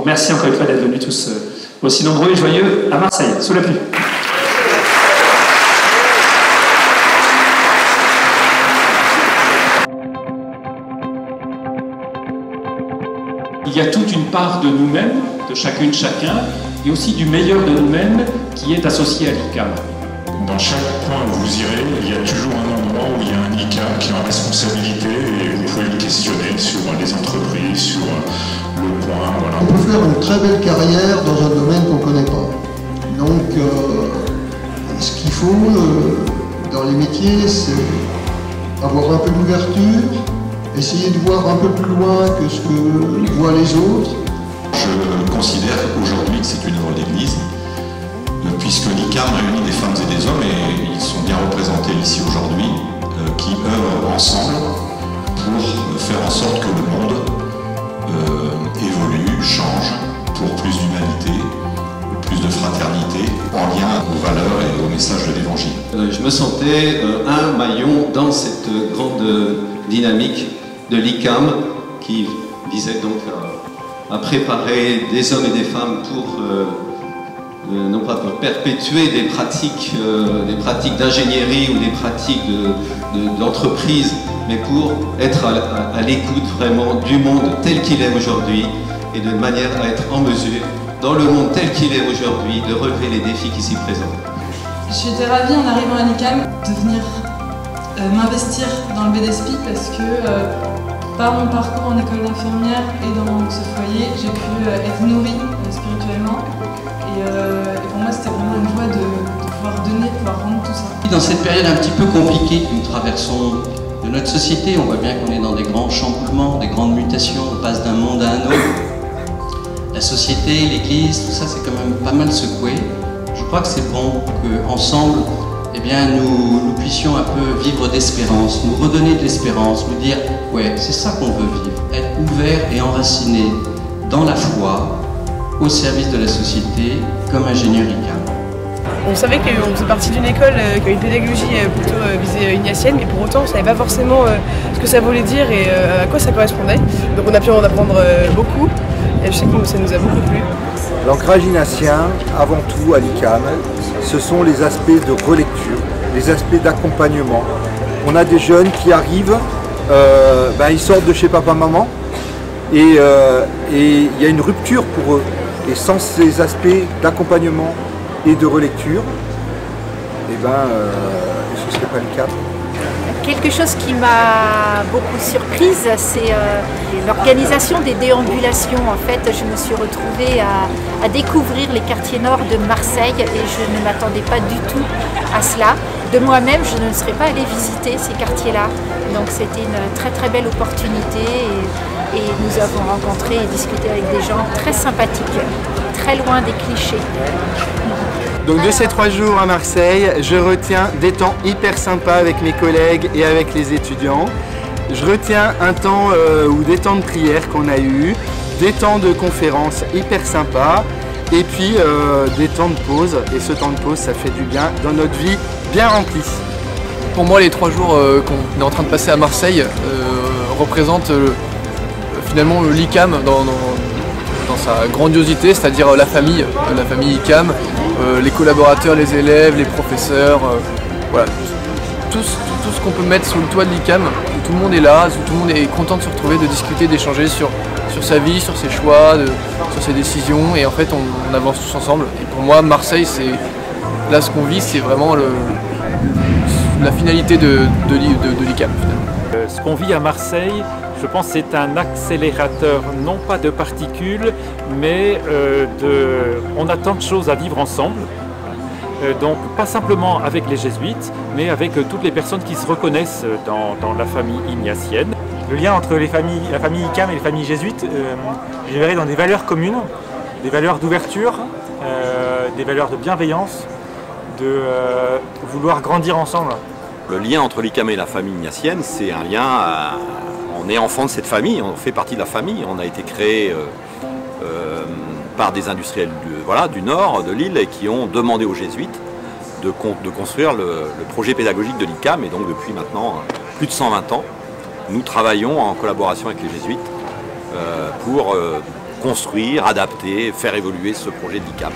merci encore une fois d'être venus tous aussi nombreux et joyeux à Marseille, sous la pluie. Il y a toute une part de nous-mêmes, de chacune, chacun, et aussi du meilleur de nous-mêmes qui est associé à l'ICAM. Dans chaque point où vous irez, il y a toujours un endroit où il y a un ICAM qui est en responsabilité et vous pouvez le questionner sur les entreprises, sur le point. Voilà. On peut faire une très belle carrière dans un domaine qu'on ne connaît pas. Donc, ce qu'il faut dans les métiers, c'est avoir un peu d'ouverture, essayer de voir un peu plus loin que ce que voient les autres. Je considère aujourd'hui que c'est une œuvre d'église, puisque l'ICAM réunit des femmes et des hommes, et ils sont bien représentés ici aujourd'hui, qui œuvrent ensemble pour faire en sorte que le monde évolue, change, pour plus d'humanité, plus de fraternité, en lien aux valeurs et au message de l'Évangile. Je me sentais un maillon dans cette grande dynamique de l'ICAM qui visait donc à préparer des hommes et des femmes pour non pas pour perpétuer des pratiques d'ingénierie ou des pratiques d'entreprise, mais pour être à l'écoute vraiment du monde tel qu'il est aujourd'hui et de manière à être en mesure, dans le monde tel qu'il est aujourd'hui, de relever les défis qui s'y présentent. J'étais ravie en arrivant à l'ICAM de venir m'investir dans le BDSP parce que par mon parcours en école d'infirmière et dans ce foyer, j'ai pu être nourrie spirituellement. Et pour moi, c'était vraiment une joie de pouvoir donner, de pouvoir rendre tout ça. Dans cette période un petit peu compliquée que nous traversons de notre société, on voit bien qu'on est dans des grands chamboulements, des grandes mutations, on passe d'un monde à un autre. La société, l'église, tout ça, c'est quand même pas mal secoué. Je crois que c'est bon qu'ensemble, eh bien, nous puissions un peu vivre d'espérance, nous redonner de l'espérance, nous dire, ouais, c'est ça qu'on veut vivre, être ouvert et enraciné dans la foi, au service de la société, comme ingénieur ICAM. On savait qu'on faisait partie d'une école qui avait une pédagogie plutôt visée ignatienne, mais pour autant on ne savait pas forcément ce que ça voulait dire et à quoi ça correspondait. Donc on a pu en apprendre beaucoup et je sais que ça nous a beaucoup plu. L'ancrage ignatien, avant tout à l'ICAM, ce sont les aspects de relecture, les aspects d'accompagnement. On a des jeunes qui arrivent, ils sortent de chez papa-maman et il y a une rupture pour eux. Et sans ces aspects d'accompagnement et de relecture, ce ne serait pas le cas. Quelque chose qui m'a beaucoup surprise, c'est l'organisation des déambulations. En fait, je me suis retrouvée à découvrir les quartiers nord de Marseille et je ne m'attendais pas du tout à cela. De moi-même, je ne serais pas allée visiter ces quartiers-là. Donc c'était une très très belle opportunité et nous avons rencontré et discuté avec des gens très sympathiques, très loin des clichés. Donc de ces 3 jours à Marseille, je retiens des temps hyper sympas avec mes collègues et avec les étudiants. Je retiens un temps ou des temps de prière qu'on a eu, des temps de conférences hyper sympas et puis des temps de pause. Et ce temps de pause, ça fait du bien dans notre vie bien remplie. Pour moi, les 3 jours qu'on est en train de passer à Marseille représentent finalement l'ICAM dans sa grandiosité, c'est-à-dire la famille ICAM, les collaborateurs, les élèves, les professeurs, voilà, tout ce qu'on peut mettre sous le toit de l'ICAM, où tout le monde est là, où tout le monde est content de se retrouver, de discuter, d'échanger sur sa vie, sur ses choix, sur ses décisions, et en fait on avance tous ensemble. Et pour moi, Marseille, c'est là ce qu'on vit, c'est vraiment la finalité de l'ICAM finalement. Ce qu'on vit à Marseille, je pense que c'est un accélérateur, non pas de particules, mais on a tant de choses à vivre ensemble. Donc pas simplement avec les jésuites, mais avec toutes les personnes qui se reconnaissent dans la famille ignatienne. Le lien entre la famille ICAM et les familles jésuites, je verrai dans des valeurs communes, des valeurs d'ouverture, des valeurs de bienveillance, de vouloir grandir ensemble. Le lien entre l'ICAM et la famille ignatienne, c'est un lien on est enfant de cette famille, on fait partie de la famille. On a été créé par des industriels du nord, de l'île, et qui ont demandé aux jésuites de construire le projet pédagogique de l'ICAM. Et donc depuis maintenant plus de 120 ans, nous travaillons en collaboration avec les jésuites pour construire, adapter, faire évoluer ce projet de l'ICAM.